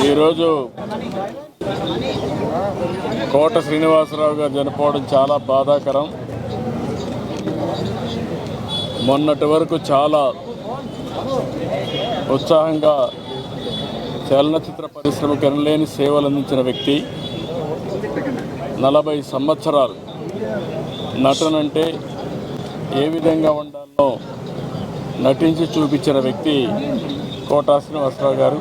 ఈరోజు కోట శ్రీనివాసరావు గారు చనిపోవడం చాలా బాధాకరం. మొన్నటి వరకు చాలా ఉత్సాహంగా చలనచిత్ర పరిశ్రమకు ఎనలేని సేవలు అందించిన వ్యక్తి. 40 సంవత్సరాలు నటనంటే ఏ విధంగా ఉండాలో నటించి చూపించిన వ్యక్తి కోట శ్రీనివాసరావు గారు.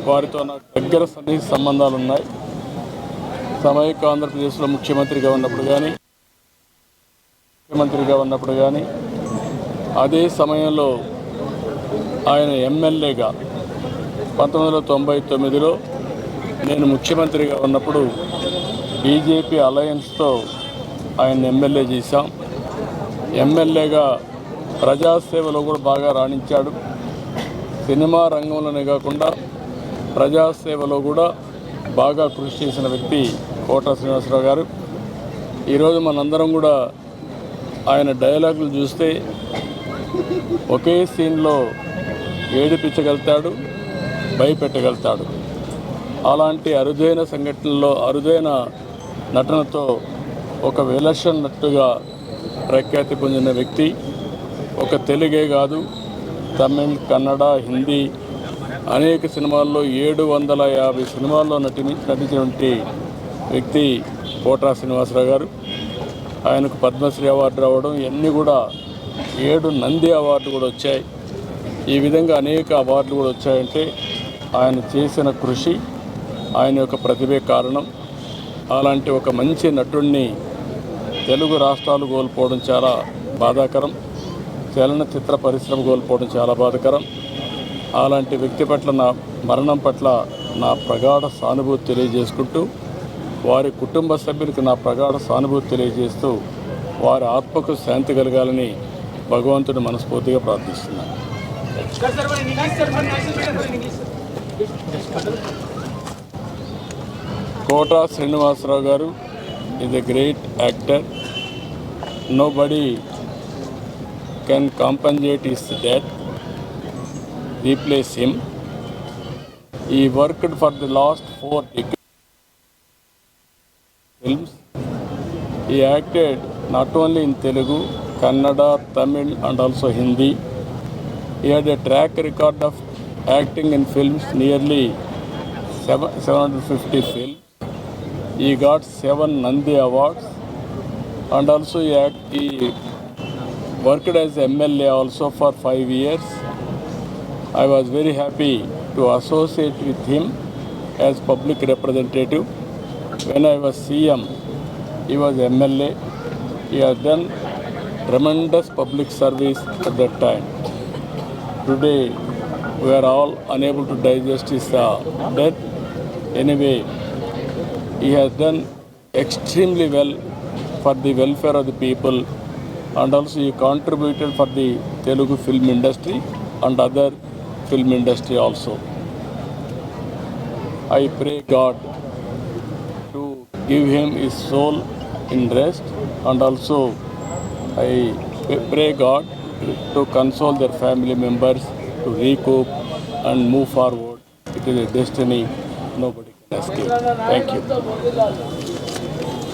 వారితో నాకు దగ్గర సన్నిహిత సంబంధాలు ఉన్నాయి. సమైక్య ఆంధ్రప్రదేశ్లో ముఖ్యమంత్రిగా ఉన్నప్పుడు కానీ అదే సమయంలో ఆయన ఎమ్మెల్యేగా 1999లో నేను ముఖ్యమంత్రిగా ఉన్నప్పుడు బీజేపీ అలయన్స్తో ఆయన ఎమ్మెల్యే చేశాం. ఎమ్మెల్యేగా ప్రజాసేవలో కూడా బాగా రాణించాడు. సినిమా రంగంలోనే కాకుండా ప్రజాసేవలో కూడా బాగా కృషి చేసిన వ్యక్తి కోట శ్రీనివాసరావు గారు. ఈరోజు మనందరం కూడా ఆయన డైలాగులు చూస్తే ఒకే సీన్లో ఏడిపించగలుగుతాడు, భయపెట్టగలుగుతాడు. అలాంటి అరుదైన సంఘటనల్లో అరుదైన నటనతో ఒక విలక్షణ నటుగా ప్రఖ్యాతి పొందిన వ్యక్తి. ఒక తెలుగే కాదు, తమిళ్, కన్నడ, హిందీ అనేక సినిమాల్లో 750 సినిమాల్లో నటించినటువంటి వ్యక్తి కోట శ్రీనివాసరావు గారు. ఆయనకు పద్మశ్రీ అవార్డు రావడం, ఇవన్నీ కూడా 7 నంది అవార్డు కూడా వచ్చాయి. ఈ విధంగా అనేక అవార్డులు కూడా వచ్చాయంటే ఆయన చేసిన కృషి, ఆయన యొక్క ప్రతిభే కారణం. అలాంటి ఒక మంచి నటుడిని తెలుగు రాష్ట్రాలు కోల్పోవడం చాలా బాధాకరం. చలనచిత్ర పరిశ్రమ కోల్పోవడం చాలా బాధాకరం. అలాంటి వ్యక్తి పట్ల నా మరణం పట్ల నా ప్రగాఢ సానుభూతి తెలియజేసుకుంటూ, వారి కుటుంబ సభ్యులకు నా ప్రగాఢ సానుభూతి తెలియజేస్తూ వారి ఆత్మకు శాంతి కలగాలని భగవంతుని మనస్ఫూర్తిగా ప్రార్థిస్తున్నాను. కోట శ్రీనివాసరావు గారు is a great actor. Nobody can compensate his death, replace him. He worked for the last 4 decades films. He acted not only in Telugu, Kannada, Tamil and also Hindi. He had a track record of acting in films, nearly 750 films. He got 7 Nandi Awards, and also he worked as MLA also for 5 years. I was very happy to associate with him as public representative. When I was CM, he was MLA. He has done tremendous public service at that time. Today, we are all unable to digest his death. Anyway, he has done extremely well for the welfare of the people, and also he contributed for the Telugu film industry and other film industry also. I pray God to give him his soul in rest, and also I pray God to console their family members, to recoup and move forward. It is a destiny nobody can escape. Thank you.